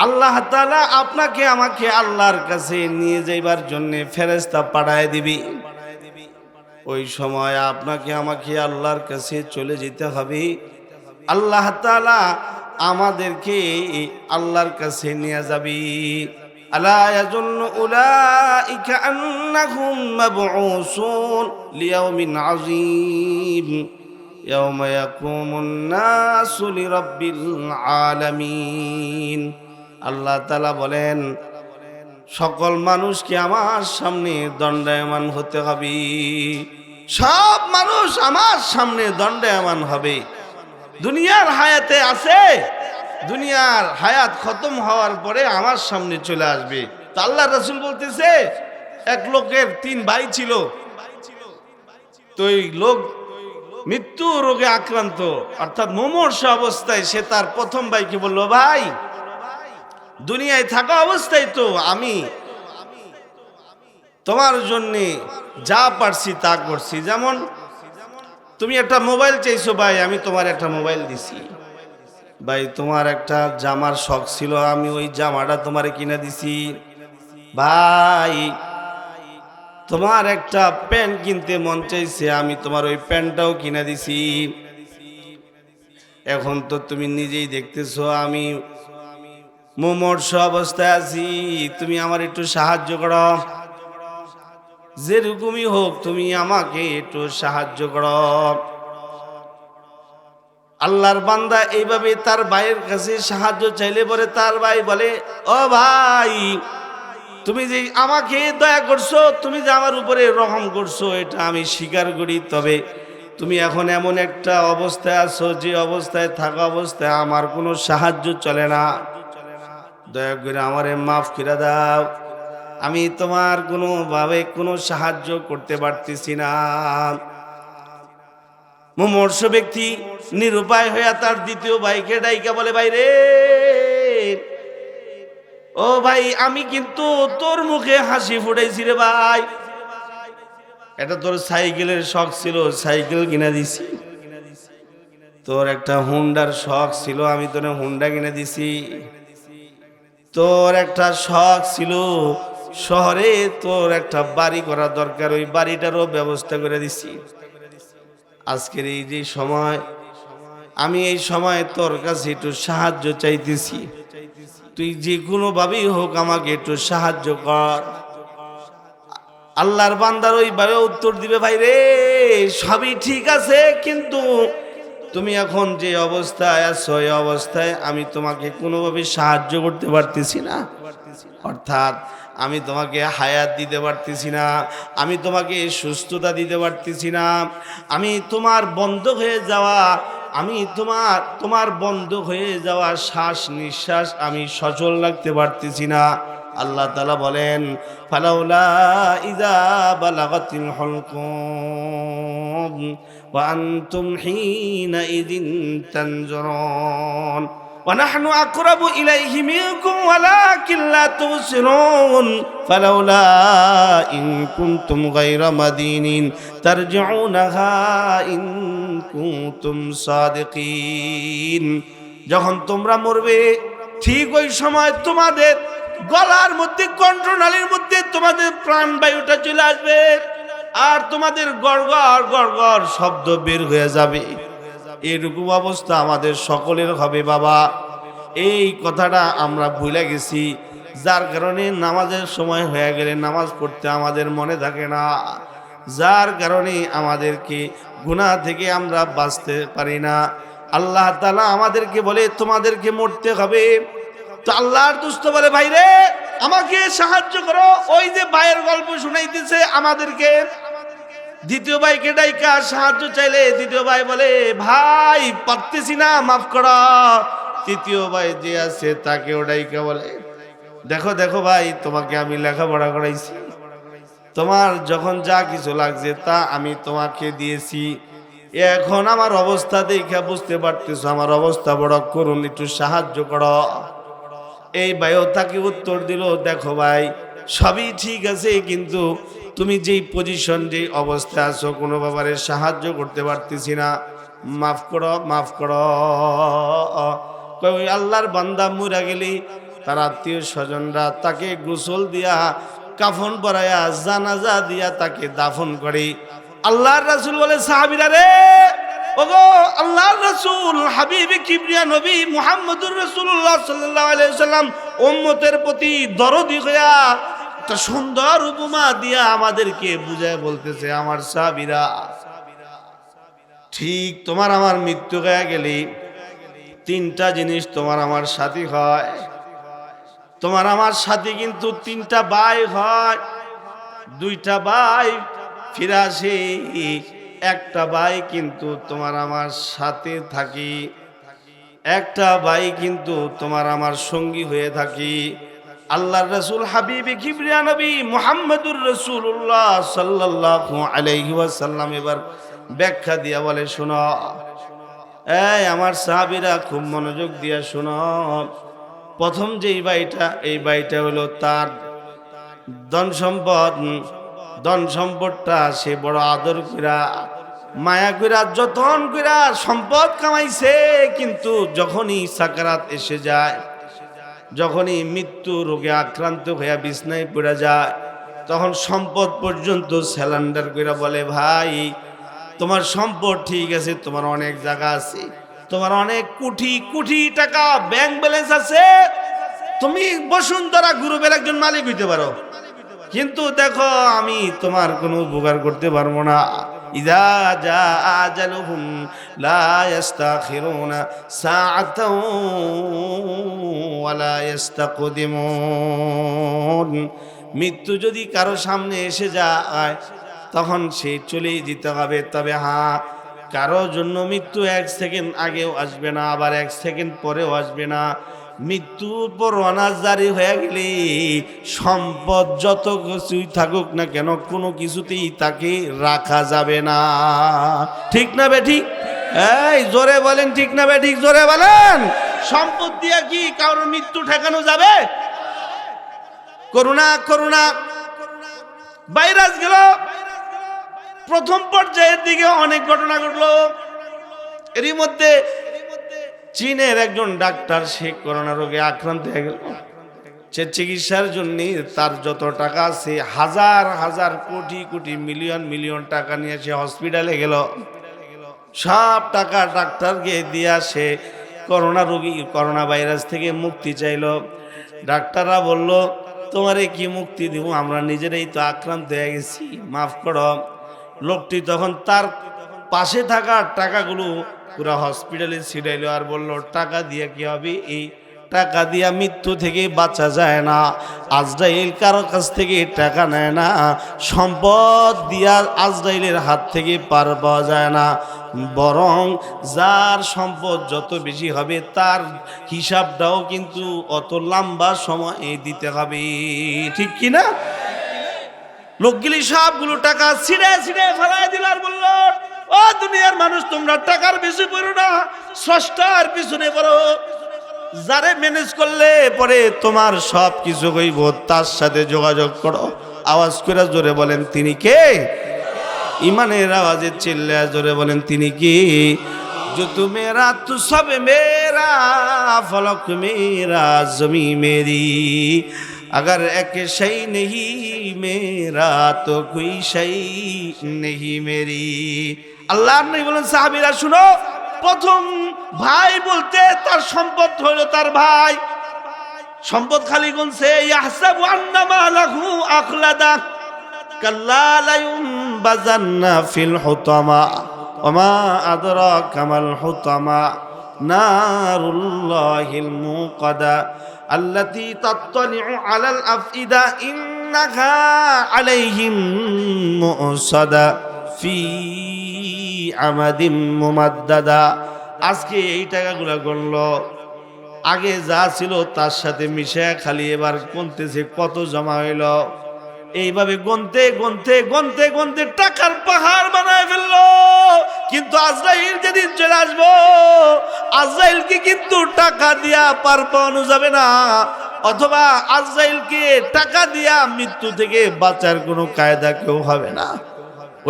আল্লাহ তাআলা আপনাকে আমাকে আল্লাহর কাছে নিয়ে যাইবার জন্য ফেরেশতা পাঠায় দিবি। ওই সময় আপনাকে আমাকে আল্লাহর কাছে চলে যেতে হবে। আল্লাহ তাআলা আমাদেরকে আল্লাহর কাছে নিয়ে যাবে। আলা ইয়াজুন্নু উলাইকা আন্নাহুম মাবউসুন লিয়াউমিন আযীম ইয়াওমা ইয়াকুমুন নাসু লিরাব্বিল আলামিন। আল্লাহ তাআলা বলেন, সকল মানুষকে আমার সামনে দণ্ডায়মান হতে হবে, সব মানুষ আমার সামনে দণ্ডায়মান হবে। দুনিয়ার হায়াতে আছে, দুনিয়ার হায়াত খতম হওয়ার পরে আমার সামনে চলে আসবে। তো আল্লাহ রাসূল বলতেছে, এক লোকের 3 ভাই ছিল, তো এই লোক মৃত্যু রোগে আক্রান্ত, অর্থাৎ মুমূর্ষ অবস্থায় সে তার প্রথম ভাইকে বলল, ভাই দুনিয়ায় থাকা অবস্থায় তো আমি তোমার জন্য যা পারছি তা করছি, যেমন তুমি একটা মোবাইল চাইছো, ভাই আমি তোমার একটা মোবাইল দিছি। ভাই তোমার একটা জামার শখ ছিল, আমি ওই জামাটা তোমারে কিনে দিছি। ভাই তোমার একটা প্যান্ট কিনতে মন চাইছে, আমি তোমার ওই প্যান্টটাও কিনে দিছি। এখন তো তুমি নিজেই দেখতেছো আমি মুমূর্ষ অবস্থায় আছি, তুমি আমার একটু সাহায্য করো, যেরকমই হোক তুমি আমাকে একটু সাহায্য করো। আল্লাহর বান্দা এইভাবে তার ভাইয়ের কাছে সাহায্য চাইলে পরে তার ভাই বলে, ও ভাই তুমি যে আমাকে দয়া করছো, তুমি যে আমার উপরে রহম করছো, এটা আমি স্বীকার করি, তবে তুমি এখন এমন একটা অবস্থায় আছো যে অবস্থায় থাকা অবস্থায় আমার কোনো সাহায্য চলে না, দয়া করে আমারে মাফ করে দাও, আমি তোমার কোনোভাবে কোনো সাহায্য করতে পারতেছি না। মুমূর্ষ ব্যক্তি নিরুপায় হইয়া তার দ্বিতীয় ভাইকে ডাইকা বলে, ভাই রে ও ভাই আমি কিন্তু তোর মুখে হাসি ফুটাইছি রে ভাই, এটা তোর সাইকেলের শখ ছিল, সাইকেল কিনে দিছি। তোর একটা হুন্ডার শখ ছিল, আমি তোর হুন্ডা কিনে দিছি। তোর একটা শখ ছিল শহরে তোর একটা বাড়ি করা দরকার, ওই বাড়িটারও ব্যবস্থা করে দিছি। আজকের এই যে সময়, আমি এই সময় তোর কাছে একটু সাহায্য চাইতেছি, তুই যে কোনো ভাবেই হোক আমাকে একটু সাহায্য কর। আল্লাহর বান্দার ওইভাবে উত্তর দিবে, ভাই রে সবই ঠিক আছে, কিন্তু তুমি এখন যে অবস্থায় আছো এই অবস্থায় আমি তোমাকে কোনোভাবে সাহায্য করতে পারতেছি না। অর্থাৎ আমি তোমাকে হায়াত দিতে পারতেছি না, আমি তোমাকে সুস্থতা দিতে পারতেছি না, আমি তোমার বন্ধ হয়ে যাওয়া, আমি তোমার বন্ধ হয়ে যাওয়া শ্বাস নিঃশ্বাস আমি সচল রাখতে পারতেছি না। আল্লাহ তাআলা বলেন, ফালাউলা ইযা বালাগাতিল হুলকুম ওয়া আনতুম হিনাইযিন তানজুরুন ওয়া নাহনু আকরাবু ইলাইহি মিনকুম ওয়ালাকিন লা তুবসিরুন ফালাউলা ইন কুনতুম গায়রা মাদিনিন তারজিউনাহা ইন কুনতুম সাদিকিন। যখন তোমরা মরবে ঠিক ওই সময় তোমাদের গলার মধ্যে, কণ্ঠনালীর মধ্যে তোমাদের প্রাণবায়ুটা চলে আসবে, আর তোমাদের গড়গড় গড়গড় শব্দ বের হয়ে যাবে। এরকম অবস্থা আমাদের সকলের হবে বাবা। এই কথাটা আমরা ভুলে গেছি, যার কারণে নামাজের সময় হয়ে গেলে নামাজ পড়তে আমাদের মনে থাকে না, যার কারণে আমাদেরকে গুনাহ থেকে আমরা বাঁচতে পারি না। আল্লাহ তাআলা আমাদেরকে বলে তোমাদেরকে মরতে হবে। তো আল্লাহর দুষ্ট বলে, ভাই রে আমাকে সাহায্য করো। ওই যে ভাইয়ের গল্প শুনাইতেছে আমাদেরকে, দ্বিতীয় ভাইকে ডাইকা সাহায্য চাইলে দ্বিতীয় ভাই বলে, ভাই পারতেছি না, মাফ করো। তৃতীয় ভাই যে আছে তাকেও ডাইকা বলে, দেখো দেখো ভাই তোমাকে আমি লেখাপড়া করাইছি, তোমার যখন যা কিছু লাগছে তা আমি তোমাকে দিয়েছি, এখন আমার অবস্থা দেখে বুঝতে পারতেছো আমার অবস্থা বড় করুন, একটু সাহায্য করো। এই ভাইও তাকে উত্তর দিল, দেখো ভাই সবই ঠিক আছে, কিন্তু তুমি যেই পজিশন, যেই অবস্থা আছো কোনো ব্যাপারে সাহায্য করতে পারতেছি না, মাফ করো মাফ করো। ওই আল্লাহর বান্দা মুরা গেলি তার আত্মীয় স্বজনরা তাকে গোসল দিয়া কাফন পরাইয়া জানাজা দিয়া তাকে দাফন করে। আল্লাহর রাসূল বলে, সাহাবীরা রে, ওগো আল্লাহর রাসূল হাবিবে কিবরিয়া নবী মুহাম্মদুর রাসূলুল্লাহ সাল্লাল্লাহু আলাইহি ওয়াসাল্লাম উম্মতের প্রতি দরদি হইয়া একটা সুন্দর উপমা দিয়া আমাদেরকে বুঝায় বলতেছে, আমার সাহাবীরা ঠিক তোমার আমার মৃত্যু হয়ে গেলে তিনটা জিনিস তোমার আমার সাথী হয়। তোমার আমার সাথী কিন্তু তিনটা ভাই হয়, দুইটা ভাই ফিরে আসে, একটা ভাই কিন্তু তোমার আমার সাথে থাকি, একটা ভাই কিন্তু তোমার আমার সঙ্গী হয়ে থাকি। আল্লাহর রাসূল হাবিবে কিবরিয়া নবী মুহাম্মদুর রাসূলুল্লাহ সাল্লাল্লাহু আলাইহি ওয়াসাল্লাম এবার ব্যাখ্যা দিয়া বলে, শোনো এই আমার সাহাবীরা খুব মনোযোগ দিয়া শোনো। প্রথম যেই ভাইটা, এই ভাইটা হলো তার ধন সম্পদটা সে বড় আদর কইরা মায়া কইরা যতন কইরা সম্পদ কামাইছে, কিন্তু যখনই সাকারাত এসে যায়, যখনই মৃত্যু রোগে আক্রান্ত হইয়া বিছনায় পড়ে যায়, তখন সম্পদ পর্যন্ত স্যালেন্ডার কইরা বলে, ভাই তোমার সম্পদ ঠিক আছে, তোমার অনেক জায়গা আছে, তোমার অনেক কোটি কোটি টাকা ব্যাংক ব্যালেন্স আছে, তুমি বসুন্ধরা গ্রুপের একজন মালিক হইতে পারো, কিন্তু দেখো আমি তোমার কোনো উপকার করতে পারবো না। ইযা জা আজালুহুম লা ইস্তাখিরুনা সাআতাও ওয়া লা ইস্তাকদিমুন। মৃত্যু যদি কারো সামনে এসে যায় তখন সে চলেই যেতে হবে, তবে হ্যাঁ কারো জন্য মৃত্যু এক সেকেন্ড আগেও আসবে না, আবার এক সেকেন্ড পরেও আসবে না। মৃত্যুর পরোয়ানা জারি হয়ে গেলে সম্পদ যত কিছুই থাকুক না কেন কোনো কিছুতেই তাকে রাখা যাবে না। ঠিক না বেঠিক? এই জোরে বলেন ঠিক না বেঠিক? জোরে বলেন। সম্পদ দিয়ে কি কারোর মৃত্যু ঠেকানো যাবে? করোনা করোনা ভাইরাস গেল, প্রথম পর্যায়ের দিকে অনেক ঘটনা ঘটলো। এরই মধ্যে চীনের একজন ডাক্তার সে করোনা রোগে আক্রান্ত হয়ে গেল। সে চিকিৎসার জন্য তার যত টাকা আছে হাজার হাজার কোটি কোটি মিলিয়ন মিলিয়ন টাকা নিয়ে সে হসপিটালে গেল। সব টাকা ডাক্তারকে দিয়া সে করোনা রোগী করোনা ভাইরাস থেকে মুক্তি চাইল। ডাক্তাররা বলল, তোমারে কি মুক্তি দিব, আমরা নিজেরাই তো আক্রান্ত হয়ে গেছি, মাফ করো। লোকটি তখন তার পাশে থাকা টাকাগুলো পুরো হসপিটালে ছিটাইল আর বলল, টাকা দিয়ে কি হবে, এই টাকা দিয়া মৃত্যু থেকে বাঁচা যায় না। আজরাইল কারো কাছ থেকে টাকা নেয় না, সম্পদ দিয়া আজরাইলের হাত থেকে পার পাওয়া যায় না। বরং যার সম্পদ যত বেশি হবে তার হিসাবটাও কিন্তু অত লম্বা সময় দিতে হবে, ঠিক কি না? লোকগুলি সবগুলো টাকা ছিঁড়ে ছিঁড়ে ফেলাই দিল আর বলল, ও দুনিয়ার মানুষ, তোমরা টাকার পিছনে পড়ো না, স্রষ্টার পিছনে পড়ো। যারে ম্যানেজ করলে পরে তোমার সব কিছু হইব, তার সাথে যোগাযোগ করো। আওয়াজ করে জোরে বলেন, তিনি কে? ইমানের আওয়াজে চিল্লা জোরে বলেন, তিনি কি? जो तू मेरा तू सब मेरा, फलक मेरा जमी मेरी, अगर एक शई नहीं मेरा तो कोई शई नहीं मेरी। আল্লাহ নবী বলেন, সাহাবীরা শুনো, প্রথম ভাই বলতে তার সম্পদ হইল তার ভাই। সম্পদ খালি গুনছে, ইয়াহসাবু আন্না মালাহু আখলাদা কাল্লা লা ইউনবাযান্না ফিল হুতামা ওমা আদরাকা মাল হুতামা নারুল্লাহিল মুকাদা আল্লাতী তাত্তালিউ আলাল আফইদা ইন্নাহা আলাইহিম মুসাদা ফি আমাদিম মুমাদ্দাদা। আজকে এই টাকাগুলা গণল, আগে যা ছিল তার সাথে মিশে খালি এবার গুনতেছে কত জমা হইল। এইভাবে গনতে গনতে গনতে গনতে টাকার পাহাড় বানায় ফেললো। কিন্তু আজরাইল যেদিন চলে আসবো, আজরাইলকে কিন্তু টাকা দিয়া পার পাওয়ানো যাবে না, অথবা আজরাইলকে টাকা দিয়া মৃত্যু থেকে বাঁচার কোনো কায়দা কেউ হবে না।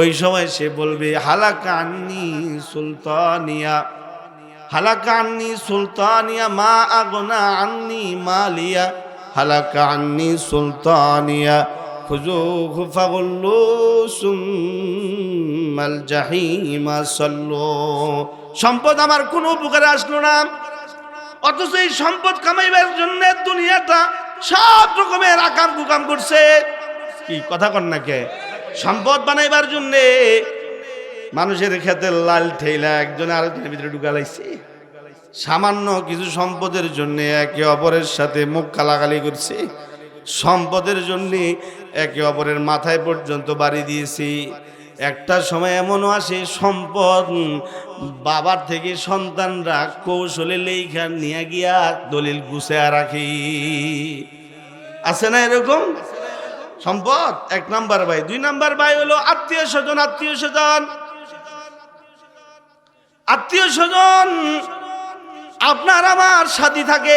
ওই সময় সে বলবে, হালাকা আন্নি সুলতানিয়া, হালাকা আন্নি সুলতানিয়া মা আগনা আন্নি মালিয়া, হালাকা আন্নি সুলতানিয়া খুজুহু ফাগুল্লু সুম্মাল জাহিমা সাল্লু। সম্পদ আমার কোনো উপকারে আসলো না, অথচ এই সম্পদ কামাইবার জন্য দুনিয়াটা সব রকমের আকাম কুকাম করছে। কি কথা কন না কে? সম্পদ বানাইবার জন্যে মানুষের ক্ষেতে লাল ঠেলা একজনে আরেকজনের ভিতরে ঢুকালাইছে। সামান্য কিছু সম্পদের জন্য একে অপরের সাথে মুখ কালাকালি করছে। সম্পদের জন্য একে অপরের মাথায় পর্যন্ত বাড়ি দিয়েছি। একটা সময় এমনও আসে, সম্পদ বাবার থেকে সন্তানরা কৌশলে লেখা নিয়ে গিয়া দলিল গুছায়া রাখি। আছে না এরকম? সম্পদ এক নাম্বার ভাই। দুই নাম্বার ভাই হলো আত্মীয় স্বজন। আত্মীয় স্বজন, আত্মীয় স্বজন আপনার আমার সাথী থাকে।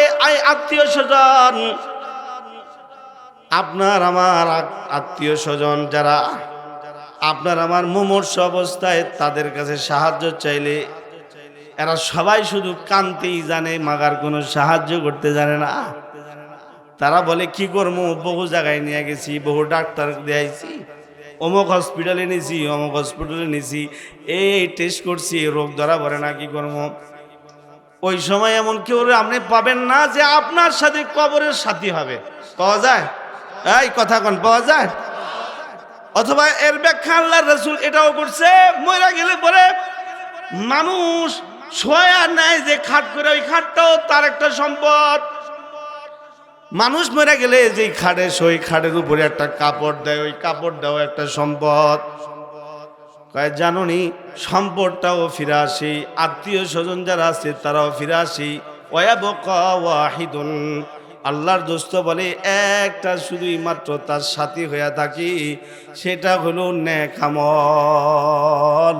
আত্মীয় স্বজন, আপনার আমার আত্মীয় স্বজন যারা আপনার আমার মুমূর্ষ অবস্থায় তাদের কাছে সাহায্য চাইলে এরা সবাই শুধু কানতেই জানে, মাগার কোনো সাহায্য করতে জানে না। তারা বলে, কি করবো, বহু জায়গায় নিয়ে গেছি, বহু ডাক্তার দেখাইছি, অমুক হসপিটালে নিয়েছি, অমুক হসপিটালে নিয়েছি, এই টেস্ট করছি, রোগ ধরা পড়ে না, কি করবো। ওই সময় এমন কেউ আপনি পাবেন না যে আপনার সাথে কবরের সাথী হবে। পাওয়া যায়? এই কথা কোন পাওয়া যায়? অথবা এর ব্যাখ্যা আল্লাহর রাসূল এটাও করছে, মরে গেলে পরে মানুষ শোয়া নেয় যে খাট করে, ওই খাটটাও তার একটা সম্পদ। মানুষ মরে গেলে যে খাটে সই, খাটের উপরে একটা কাপড় দেয়, ওই কাপড়টাও একটা সম্পদ। কয় জানুনি, সম্পদটাও ফিরে আসি, আত্মীয় স্বজন যারা আছে তারাও ফিরে আসি। ওয়ায়াবকা ওয়াহিদুন, আল্লাহর দোস্ত বলে একটা শুধুই মাত্র তার সাথী হইয়া থাকি, সেটা হলো নেক আমল।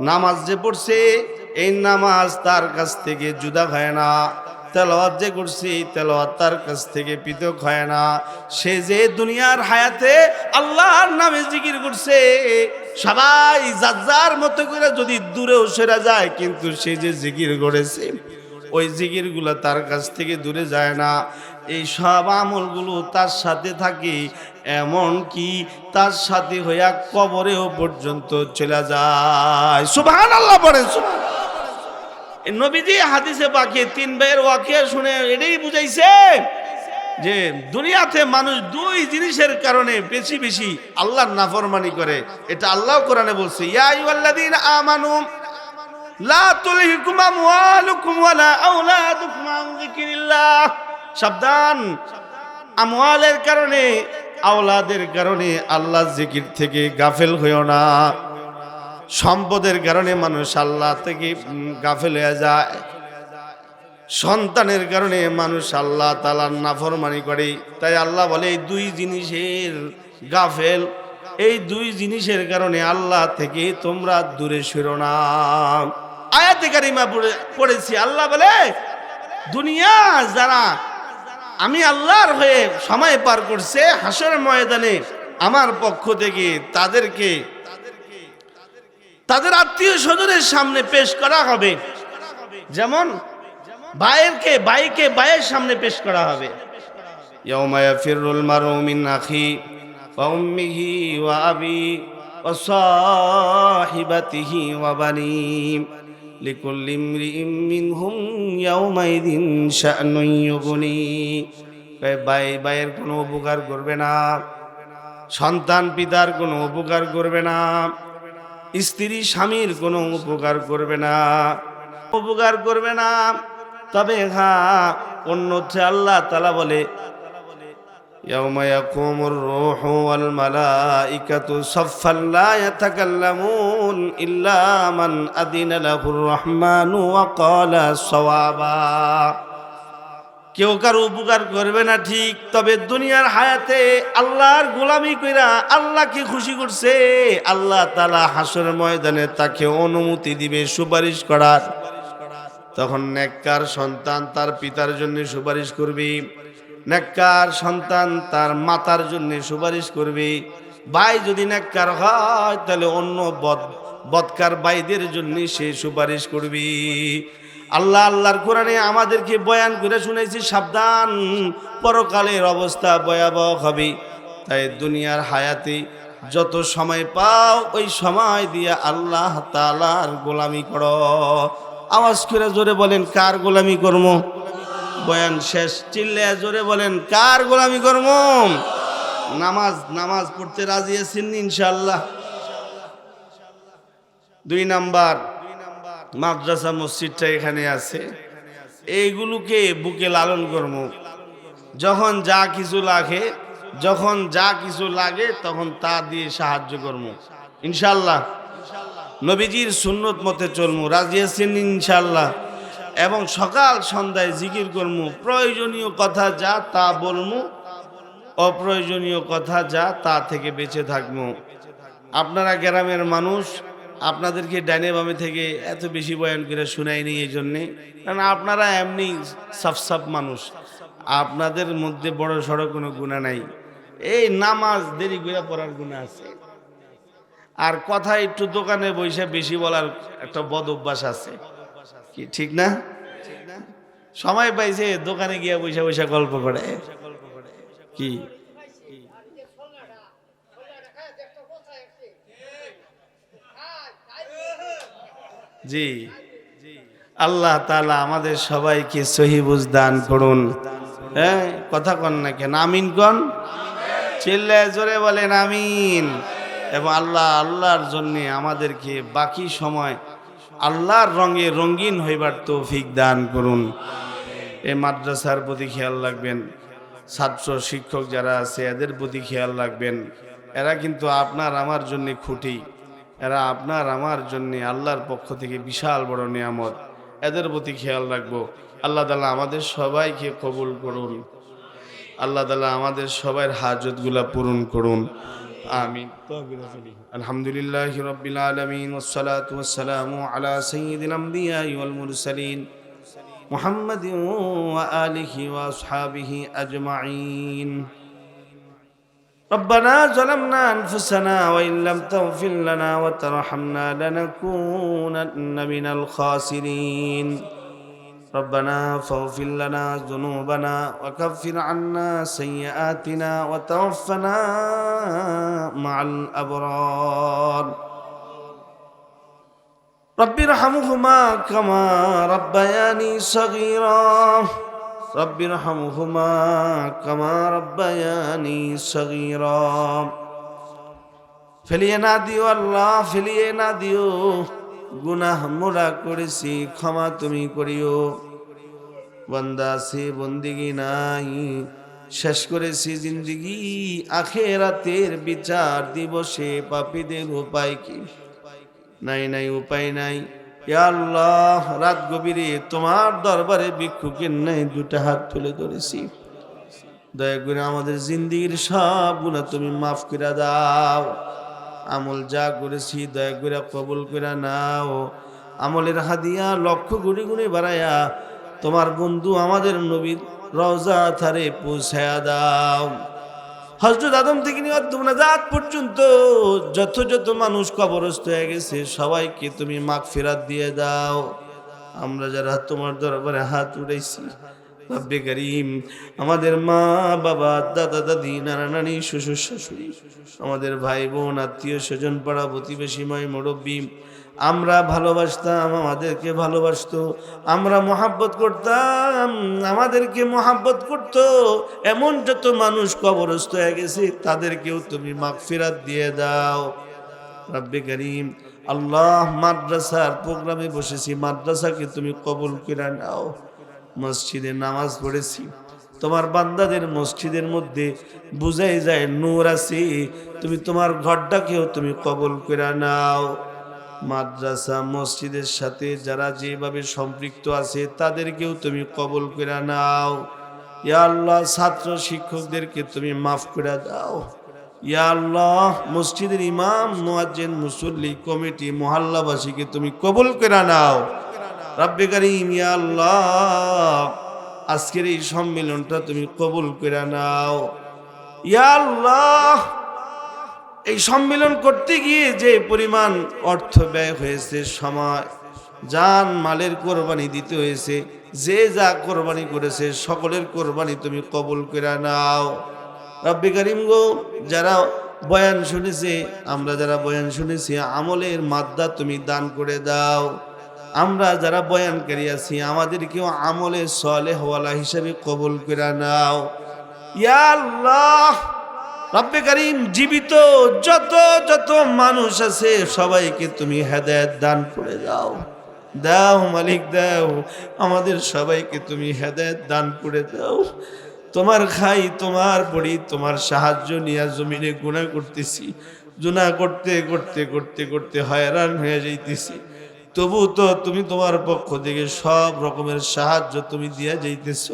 নামাজ যে পড়ছে, এই নামাজ তার কাছ থেকে জুদা হয় না। তেলাওয়াত যে করছে এই তেলাওয়াত তার কাছ থেকে পৃথক হয় না। সে যে দুনিয়ার হায়াতে আল্লাহর নামে জিকির করছে, সবাই যার যার মতো করে যদি দূরেও সরে যায়, কিন্তু সে যে জিকির করেছে ওই জিকিরগুলো তার কাছ থেকে দূরে যায় না। এই সব আমলগুলো তার সাথে থাকে, এমন কি তার সাথে হইয়া কবরেও পর্যন্ত চলে যায়। সুবহানাল্লাহ পড়েন। নবীজি হাদিসে পাকে 3 ভাইয়ের ওয়াকিয়া শুনে এটাই বুঝাইছে যে দুনিয়াতে মানুষ 2 জিনিসের কারণে বেশি বেশি আল্লাহর নাফরমানি করে। এটা আল্লাহ কোরআনে বলছে, ইয়া আইয়ুহাল্লাযীনা আমানু লা তুলহিকুম আমওয়ালুকুম ওয়ালা আওলাদুকুম আন যিকরিল্লাহ। সাবধান, আমওয়ালের কারণে, আওলাদের কারণে আল্লাহর জিকির থেকে গাফেল হইও না। সম্পদের কারণে মানুষ আল্লাহ থেকে গাফেল হয়ে যায়, সন্তানের কারণে মানুষ আল্লাহ তাআলার নাফরমানি করে। তাই আল্লাহ বলে এই 2 জিনিসের গাফেল, এই 2 জিনিসের কারণে আল্লাহ থেকে তোমরা দূরে সরো না। আয়াতে কারিমা পড়েছি, আল্লাহ বলে দুনিয়া যারা আমি আল্লাহর হয়ে সময় পার করছে, হাসর ময়দানে আমার পক্ষ থেকে তাদেরকে তাদের আত্মীয় স্বজনের সামনে পেশ করা হবে। যেমন ভাইকে ভাইয়ের সামনে পেশ করা হবে। ইয়াউমা ইয়াফিরুল মারউ মিন আখি ওয়া উম্মিহি ওয়া আবি ওয়া সাহিবাতিহি ওয়া বানি লিকুল্লি ইমরিইম মিনহুম ইয়াউমাইযিন শা'নুন ইউগনি। ভাইয়ের কোনো উপকার করবে না, সন্তান পিতার কোনো উপকার করবে না, স্ত্রী স্বামীর কোনো উপকার করবে না, তবে হ্যাঁ অন্যত্র আল্লাহ তাআলা বলে ইয়াউমা ইয়াকুমুর রূহু ওয়াল মালাইকাতু সাফফান লা ইয়াতাকাল্লামুন ইল্লা মান আযিনা লাহুর রহমানু ওয়া ক্বালা সাওয়াবা। কেউ কারো উপকার করবে না ঠিক, তবে দুনিয়ার হায়াতে আল্লাহর গোলামি কইরা আল্লাহকে খুশি করছে, আল্লাহ তাআলা হাসরের ময়দানে তাকে অনুমতি দিবে সুপারিশ করার। তখন নেককার সন্তান তার পিতার জন্য সুপারিশ করবে, নেককার সন্তান তার মাতার জন্য সুপারিশ করবে। ভাই যদি নেককার হয় তাহলে অন্য বদকার ভাইদের জন্য সে সুপারিশ করবে। আল্লাহর কোরআনে আমাদেরকে বয়ান করে শুনেছি, সাবধান, পরকালের অবস্থা ভয়াবহ হবে। তাই দুনিয়ার হায়াতে যত সময় পাও ওই সময় দিয়ে আল্লাহ তাআলার গোলামি করো। আওয়াজ করে জোরে বলেন, কার গোলামি করব? বয়ান শেষ, চিল্লায়া জোরে বলেন, কার গোলামি করব? নামাজ পড়তে রাজি আছেন ইনশাআল্লাহ? 2 নাম্বার, মাদ্রাসা মসজিদটা এখানে আছে, এইগুলোকে বুকে লালন করব। যখন যা কিছু লাগে তখন তা দিয়ে সাহায্য করব ইনশাআল্লাহ। নবীজির সুন্নত মতে চলমু, রাজি আছেন ইনশাআল্লাহ? এবং সকাল সন্ধ্যায় জিকির করমু, প্রয়োজনীয় কথা যা তা বলমু, অপ্রয়োজনীয় কথা যা তা থেকে বেঁচে থাকবো। আপনারা গ্রামের মানুষ, আপনাদেরকে ডাইনে বামে থেকে এত বেশি বয়ান করে শুনাইনি এই জন্যে, কারণ আপনারা এমনি সাফ মানুষ, আপনাদের মধ্যে বড় সড়ো কোনো গুনাহ নাই। এই নামাজ দেরি করে পড়ার গুনাহ আছে, আর কথা একটু দোকানে বসে বেশি বলার একটা বদ অভ্যাস আছে, কি ঠিক না? সময় পাইছে দোকানে গিয়া বসে গল্প করে, কি জি? আল্লাহ তাআলা আমাদের সবাইকে সহি বুঝ দান করুন। হ্যাঁ, কথা কন না কেন? আমিন কন, চিল্লায় জোরে বলেন আমিন। এবং আল্লাহর জন্য আমাদেরকে বাকি সময় আল্লাহর রঙে রঙিন হইবার তৌফিক দান করুন। এই মাদ্রাসার প্রতি খেয়াল রাখবেন, ছাত্র শিক্ষক যারা আছে এদের প্রতি খেয়াল রাখবেন। এরা কিন্তু আপনার আমার জন্য খুঁটি, এরা আপনার আমার জন্য আল্লাহর পক্ষ থেকে বিশাল বড় নিয়ামত, এদের প্রতি খেয়াল রাখবো। আল্লাহ তাআলা আমাদের সবাইকে কবুল করুন, আল্লাহ তাআলা আমাদের সবার হাজতগুলা পূরণ করুন, আমিন। আলহামদুলিল্লাহি রাব্বিল আলামিন ওয়াস সালাতু ওয়াস সালামু আলা সাইয়্যিদিল আমবিয়া ওয়াল মুরসালিন محمد وآله وأصحابه أجمعين. ربنا ظلمنا أنفسنا وإن لم تغفر لنا وترحمنا لنكونن من الخاسرين. ربنا فاغفر لنا ذنوبنا وكفر عنا سيئاتنا وتوفنا مع الأبرار. رب ارحمهما كما ربياني صغيرا. رب ارحمهما كما ربياني صغيرا. ফেলিয়ে না দিও আল্লাহ, ফেলিয়ে না দিও। গুনাহ মোরা করেছি, ক্ষমা তুমি করিও। বান্দা আছে, বন্দিগি নাই, শেষ করেছি জিন্দিগি। আখিরাতের বিচার দিবসে পাপীদের উপায় কি? নাই নাই, উপায় নাই। ইয়া আল্লাহ, রাত গভীরে তোমার দরবারে ভিক্ষুকের নাই দুটা হাত তুলে ধরেছি। দয়া করে আমাদের জিন্দিগির সব গুনাহ তুমি মাফ করে দাও। আমল যা করেছি দয়া করে কবুল করে নাও। আমলের হাদিয়া লক্ষ গুণে গুণে বাড়ায়া তোমার বন্ধু আমাদের নবীর রওজা ধারে পৌঁছায়া দাও। হযরত আদম থেকে নিয়ে নাজাত পর্যন্ত যত যত মানুষ কবরস্থ হয়ে গেছে সবাইকে তুমি মাগফিরাত দিয়ে দাও। আমরা যারা তোমার দরবারে হাত উঠাইছি, রব্বে করিম, আমাদের মা বাবা, দাদা দাদি, নানা নানি, শ্বশুর শাশুড়ি, আমাদের ভাই বোন, আত্মীয় স্বজন, পাড়া প্রতিবেশী, মাই মুরব্বী, আমরা ভালোবাসতাম, আমাদেরকে ভালোবাসতো, আমরা মহাব্বত করতাম, আমাদেরকে মহাব্বত করতো, এমন যত মানুষ কবরস্থ হয়ে গেছে তাদেরকেও তুমি মাগফিরাত দিয়ে দাও। রব্বে করিম, আল্লাহ, মাদ্রাসার প্রোগ্রামে বসেছি, মাদ্রাসাকে তুমি কবুল করে নাও। মসজিদে নামাজ পড়েছি, তোমার বান্দাদের মসজিদের মধ্যে বুঝাই যায় নূর আছে, তুমি তোমার ঘরটাকেও তুমি কবুল করে নাও। মাদ্রাসা মসজিদের সাথে যারা যেভাবে সম্পৃক্ত আছে তাদেরকেও তুমি কবুল করে নাও। ইয়া আল্লাহ, ছাত্র শিক্ষকদেরকে তুমি মাফ করে দাও। ইয়া আল্লাহ, মসজিদের ইমাম, মুয়াজ্জিন, মুসল্লি, কমিটি, মহল্লাবাসীকে তুমি কবুল করে নাও। রব্বে করিম, ইয়া আল্লাহ, আজকের এই সম্মেলনটা তুমি কবুল করে নাও। ইয়া আল্লাহ, এই সম্মেলন করতে গিয়ে যে পরিমাণ অর্থ ব্যয় হয়েছে, সময়, জান মালের কোরবানি দিতে হয়েছে, যে যা কোরবানি করেছে সকলের কোরবানি তুমি কবুল করে নাও। রব্বে করিম গো, যারা বয়ান শুনেছে, আমরা যারা বয়ান শুনেছি, আমলের মাদ্দা তুমি দান করে দাও। আমরা যারা বয়ানকারী আছি আমাদেরকেও আমলে সালেহ ওয়ালা হিসাবে কবুল করে নাও। ইয়া আল্লাহ, রব্বে করিম, জীবিত যত যত মানুষ আছে সবাইকে তুমি হেদায়েত দান করে দাও। দাও মালিক, দাও, আমাদের সবাইকে তুমি হেদায়েত দান করে দাও। তোমার খাই, তোমার পড়ি, তোমার সাহায্য নিয়ে জমিনে গুনাহ করতেছি, গুনাহ করতে করতে করতে করতে হয়রান হয়ে যাইতেছি, তবু তো তুমি তোমার পক্ষ থেকে সব রকমের সাহায্য তুমি দিয়ে যাইতেছ।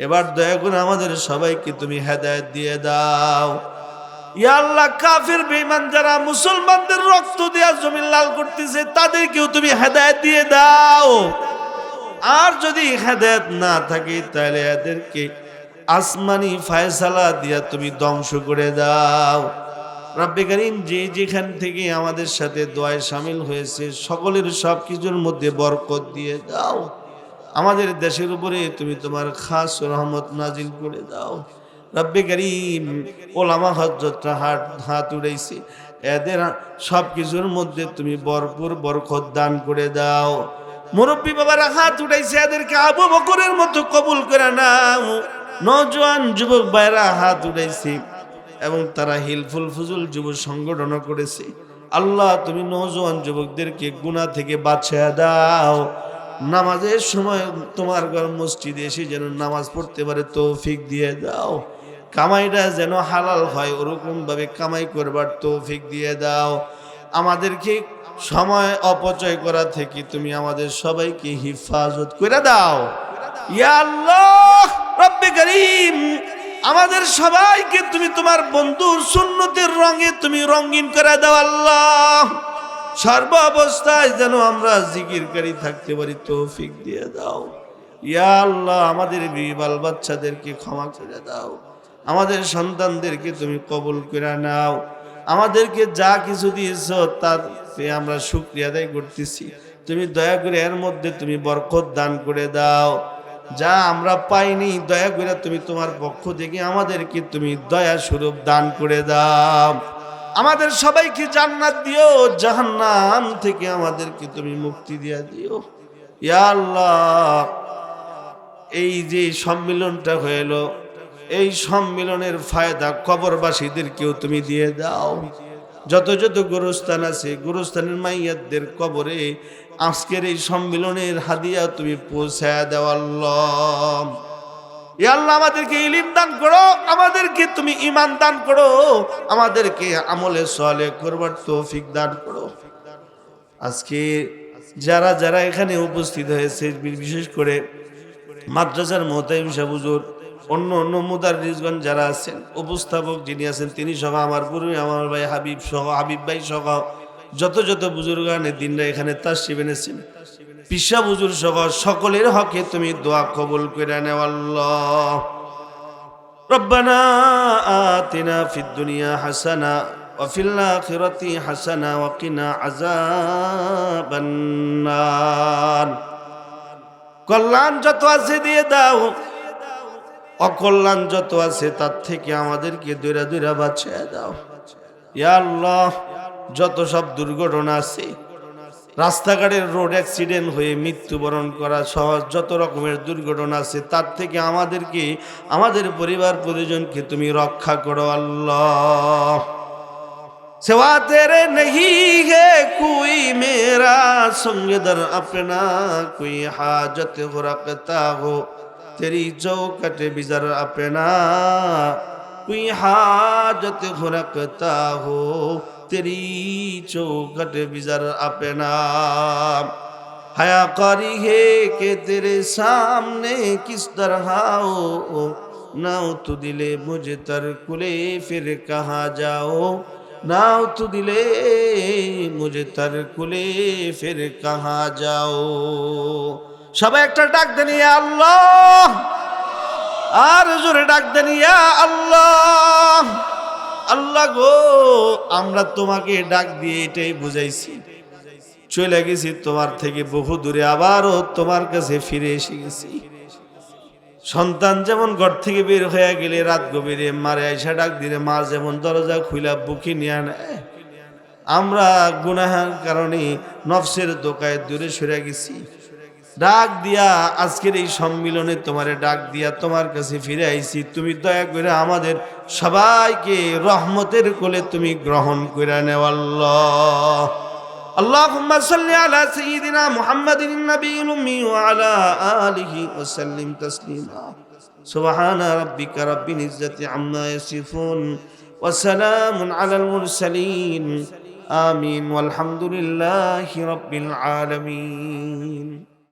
এবার দয়া করে আমাদের সবাইকে তুমি হেদায়েত দিয়ে দাও। ইয়া আল্লাহ, কাফির বেঈমান যারা মুসলমানদের রক্ত দিয়া জমিন লাল করতেছে তাদেরকেও তুমি হেদায়েত দিয়ে দাও। আর যদি হেদায়েত না থাকে তাহলে এদেরকে আসমানি ফায়সালা দিয়া তুমি ধ্বংস করে দাও। রব্বে করিম, যে যেখান থেকে আমাদের সাথে দোয়ায় শামিল হয়েছে সকলের সব কিছুর মধ্যে বরকত দিয়ে দাও। আমাদের দেশের উপরে তুমি তোমার খাস রহমত নাজিল করে দাও। রব্বে করিম, ওলামা হযরতরা হাত উড়াইছে, এদের সব কিছুর মধ্যে তুমি ভরপুর বরকত দান করে দাও। মুরব্বী বাবারা হাত উঠাইছে, এদেরকে আবু বকরের মতো কবুল করে নাও। নওজোয়ান যুবক ভাইরা হাত উঠাইছে এবং তারা হিলফুল ফুজুল যুব সংগঠন করেছে। আল্লাহ, তুমি নওজোয়ান যুবকদেরকে গুনাহ থেকে বাঁচিয়ে দাও। নামাজের সময় তোমার ঘর মসজিদে এসে যেন নামাজ পড়তে পারে তৌফিক দিয়ে দাও। কামাইটা যেন হালাল হয় ওরকম ভাবে কামাই করবার তৌফিক দিয়ে দাও। আমাদেরকে সময় অপচয় করা থেকে তুমি আমাদের সবাইকে হিফাজত করে দাও। ইয়া আল্লাহ, রব্বে করিম, আমাদের সবাইকে তুমি তোমার বন্ধুর সুন্নতের রঙে তুমি রঙিন করে দাও। আল্লাহ, সর্ব অবস্থায় যেন আমরা জিকিরকারী থাকতে পারি তৌফিক দিয়ে দাও। ইয়া আল্লাহ আমাদের বিবি বাল বাচ্চাদেরকে ক্ষমা করে দাও, আমাদের সন্তানদেরকে তুমি কবুল করে নাও, আমাদেরকে যা কিছু দিয়েছো তাতে আমরা শুকরিয়া আদায় করতেছি। তুমি দয়া করে এর মধ্যে তুমি বরকত দান করে দাও। যা আমরা পাইনি দয়া করে তুমি তোমার পক্ষ থেকে আমাদেরকে তুমি দয়া স্বরূপ দান করে দাও। আমাদের সবাইকে জান্নাত দিও, জাহান্নাম থেকে আমাদেরকে তুমি মুক্তি দিয়া দিও। ইয়া আল্লাহ এই যে সম্মিলনটা হইল, এই সম্মিলনের ফায়দা কবরবাসীদেরকেও তুমি দিয়ে দাও। যত যত গোরস্থান আছে গোরস্থানের মাইয়াতদের কবরে আজকের এই সম্মিলনের হাদিয়া তুমি পৌঁছায় দাও আল্লাহ। ইয়া আল্লাহ আমাদেরকে ইলম দান করো, আমাদেরকে তুমি ঈমান দান করো, আমাদেরকে আমলে সালেহ করবার তৌফিক দান করো। আজকে যারা যারা এখানে উপস্থিত হয়েছে বিশেষ করে মাদ্রাসার মুতাইম সাহেব হুজুর, অন্য অন্য মুদাররিসগণ যারা আছেন, উপস্থাপক যিনি আছেন তিনি সহ, আমার পূর্বে আমার ভাই হাবিব সহ, হাবিব ভাই সহ যত যত বুজুর্গানে দিনরা এখানে তাশরিফ এনেছেন, পিসা বুজুর সহ সকলের হকে তুমি দোয়া কবুল করে নাও আল্লাহ। রব্বানা আতিনা ফিদ দুনিয়া হাসানা ওয়া ফিল আখিরাতি হাসানা ওয়া কিনা আযাবান নার। কল্যাণ যত আছে দিয়ে দাও, অকল্যাণ যত আছে তার থেকে আমাদেরকে দূরে দূরে বাঁচিয়ে দাও। ইয়া আল্লাহ যত সব দুর্ঘটনা আছে, রাস্তাঘাটের রোড অ্যাক্সিডেন্ট হয়ে মৃত্যুবরণ করা সহ যত রকমের দুর্ঘটনা আছে তার থেকে আমাদেরকে, আমাদের পরিবার পরিজনকে তুমি রক্ষা করো আল্লাহ। सिवा तेरे नहीं है कोई मेरा संग दर अपना, कोई हाजत हो रखता हो तेरी चौखट बिजर अपना, कोई हाजत हो रखता हो तेरी चौखट बिजर अपना। हया कारी है कि तेरे सामने किस तरह हो, नाउ तो दिले मुझे तरकुले फिर कहाँ जाओ, नाउ तो दिले मुझे तरकुले फिर कहाँ जाओ। সবাই একটা ডাক দেন ইয়া আল্লাহ, আর জোরে ডাক দেন ইয়া আল্লাহ। আল্লাহ গো আমরা তোমাকে ডাক দিয়ে এটাই বুঝাইছি, চলে গেছি তোমার থেকে বহু দূরে, আবারও তোমার কাছে ফিরে এসে গেছি। সন্তান যেমন ঘর থেকে বের হয়ে গেলে রাত গভীরে মারে আইসা ডাক দিলে মা যেমন দরজা খুইলা বুকে নিয়ে নেয়, আমরা গুনাহের কারণে নফসের দোকায় দূরে সরে গেছি। ডাক দিয়া আজকের এই সম্মিলনে তোমারে ডাক দিয়া তোমার কাছে ফিরে আইছি, তুমি দয়া করে আমাদের সবাইকে রহমতের কোলে তুমি গ্রহণ করে নেও আল্লাহ। اللهم صل على سيدنا محمد النبي الأمي وعلى آله وسلم تسليما. سبحان ربك رب العزة عما يصفون وسلام على المرسلين. آمين والحمد لله رب العالمين.